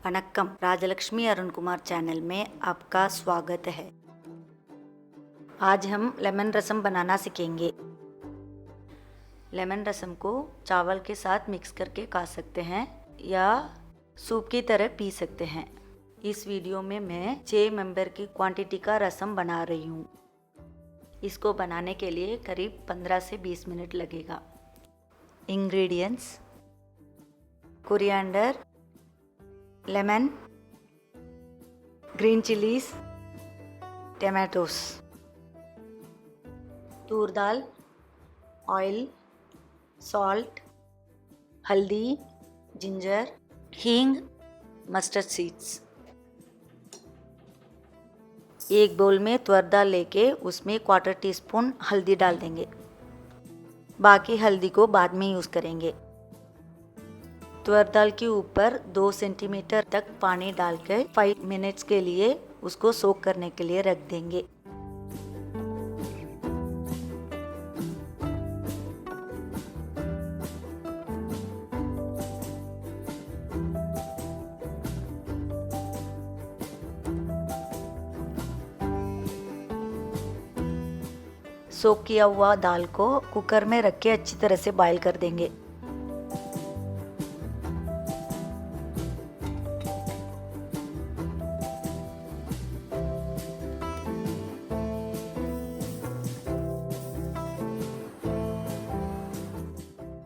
Vanakkam, Rajalakshmi Arun Kumar channel में आपका स्वागत है। आज हम लेमन रसम बनाना सीखेंगे। लेमन रसम को चावल के साथ मिक्स करके खा सकते हैं या सूप की तरह पी सकते हैं। इस वीडियो में मैं 6 मेंबर की क्वांटिटी का रसम बना रही हूँ। इसको बनाने के लिए करीब 15 से 20 मिनट लगेगा। Ingredients: coriander, lemon, green chillies, tomatoes, toor dal, oil, salt, haldi, ginger, hing, mustard seeds. एक बाउल में तुअर दाल लेके उसमें 1/4 टीस्पून हल्दी डाल देंगे। बाकी हल्दी को बाद में यूज़ करेंगे। तुअर दाल के ऊपर 2 सेंटीमीटर तक पानी डालकर 5 मिनट्स के लिए उसको सोक करने के लिए रख देंगे। सोक किया हुआ दाल को कुकर में रख के अच्छी तरह से बॉईल कर देंगे।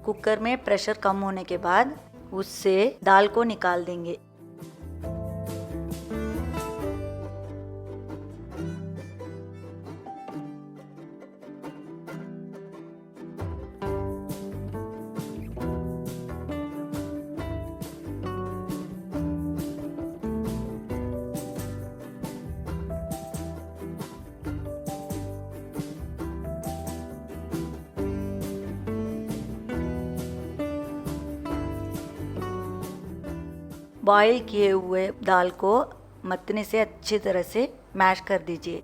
कुकर में प्रेशर कम होने के बाद उससे दाल को निकाल देंगे। बॉईल किए हुए दाल को मथने से अच्छी तरह से मैश कर दीजिए।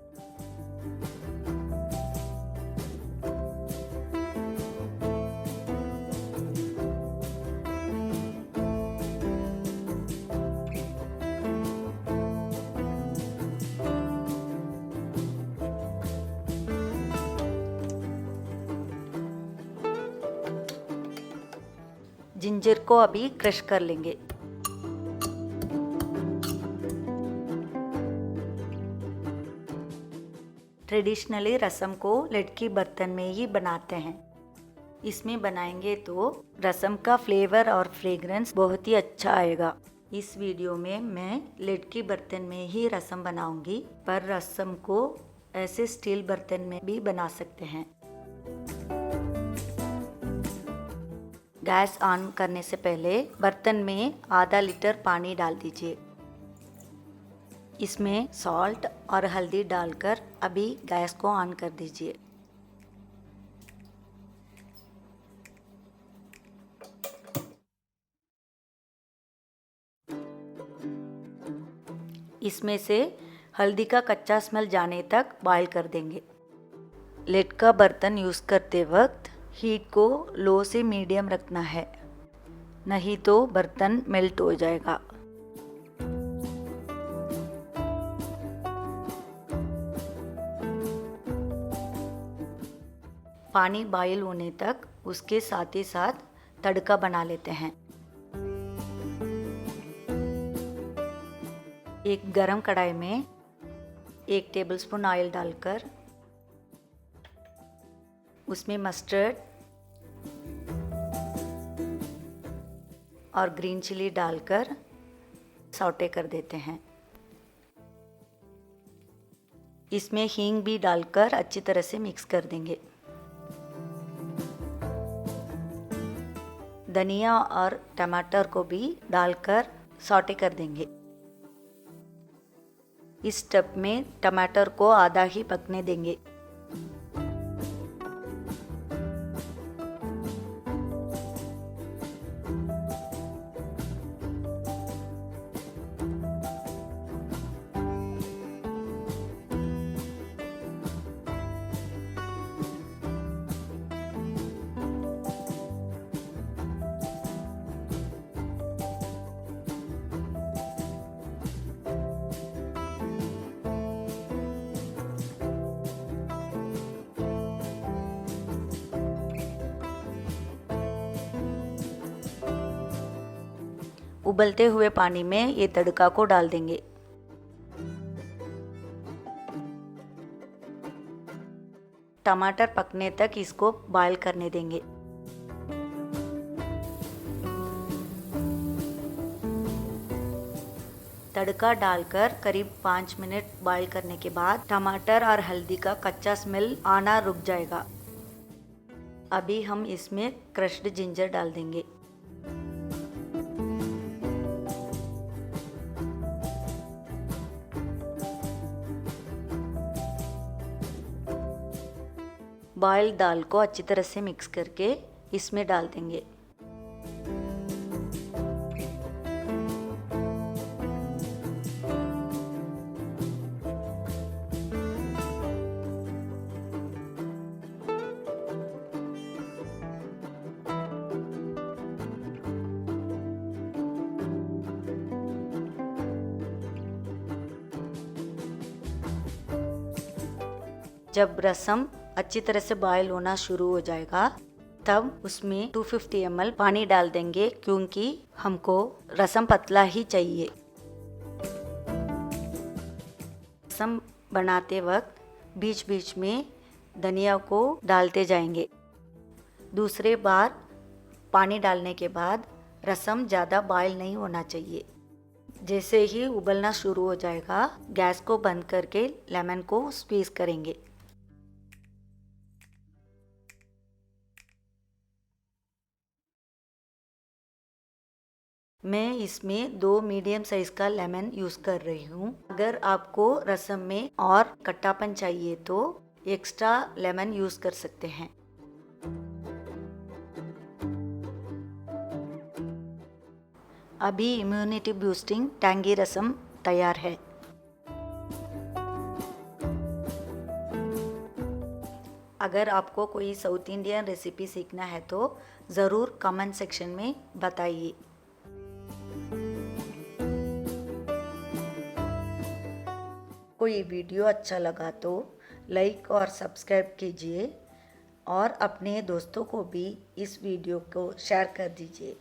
जिंजर को अभी क्रश कर लेंगे। ट्रेडिशनली रसम को लेड की बर्तन में ही बनाते हैं। इसमें बनाएंगे तो रसम का फ्लेवर और फ्रेग्रेंस बहुत ही अच्छा आएगा। इस वीडियो में मैं लेड की बर्तन में ही रसम बनाऊंगी, पर रसम को ऐसे स्टील बर्तन में भी बना सकते हैं। गैस ऑन करने से पहले बर्तन में आधा लीटर पानी डाल दीजिए। इसमें सॉल्ट और हल्दी डालकर अभी गैस को ऑन कर दीजिए। इसमें से हल्दी का कच्चा स्मेल जाने तक बॉईल कर देंगे। लेड का बर्तन यूज़ करते वक्त हीट को लो से मीडियम रखना है, नहीं तो बर्तन मेल्ट हो जाएगा। पानी बॉईल होने तक उसके साथ ही साथ तड़का बना लेते हैं। एक गरम कढ़ाई में 1 टेबलस्पून ऑयल डालकर उसमें मस्टर्ड और ग्रीन चिली डालकर सौटे कर देते हैं। इसमें हींग भी डालकर अच्छी तरह से मिक्स कर देंगे। धनिया और टमाटर को भी डालकर सौटे कर देंगे। इस स्टेप में टमाटर को आधा ही पकने देंगे। उबलते हुए पानी में ये तड़का को डाल देंगे। टमाटर पकने तक इसको बॉईल करने देंगे। तड़का डालकर करीब 5 मिनट बॉईल करने के बाद टमाटर और हल्दी का कच्चा स्मेल आना रुक जाएगा। अभी हम इसमें क्रश्ड जिंजर डाल देंगे। बॉइल्ड दाल को अच्छी तरह से मिक्स करके इसमें डाल देंगे। जब रसम अच्छी तरह से बॉयल होना शुरू हो जाएगा तब उसमें 250 ml पानी डाल देंगे, क्योंकि हमको रसम पतला ही चाहिए। रसम बनाते वक्त बीच बीच में धनिया को डालते जाएंगे। दूसरे बार पानी डालने के बाद रसम ज़्यादा बॉयल नहीं होना चाहिए। जैसे ही उबलना शुरू हो जाएगा गैस को बंद करके लेमन को स्क्वीज करेंगे। मैं इसमें 2 मीडियम साइज का लेमन यूज़ कर रही हूँ। अगर आपको रसम में और खट्टापन चाहिए तो एक्स्ट्रा लेमन यूज़ कर सकते हैं। अभी इम्यूनिटी बूस्टिंग टैंगी रसम तैयार है। अगर आपको कोई साउथ इंडियन रेसिपी सीखना है तो ज़रूर कमेंट सेक्शन में बताइए। कोई वीडियो अच्छा लगा तो लाइक और सब्सक्राइब कीजिए और अपने दोस्तों को भी इस वीडियो को शेयर कर दीजिए।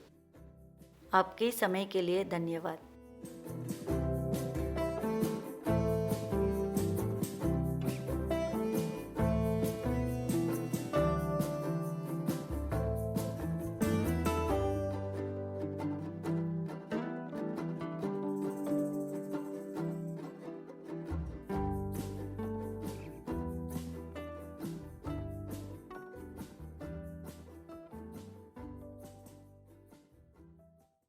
आपके समय के लिए धन्यवाद।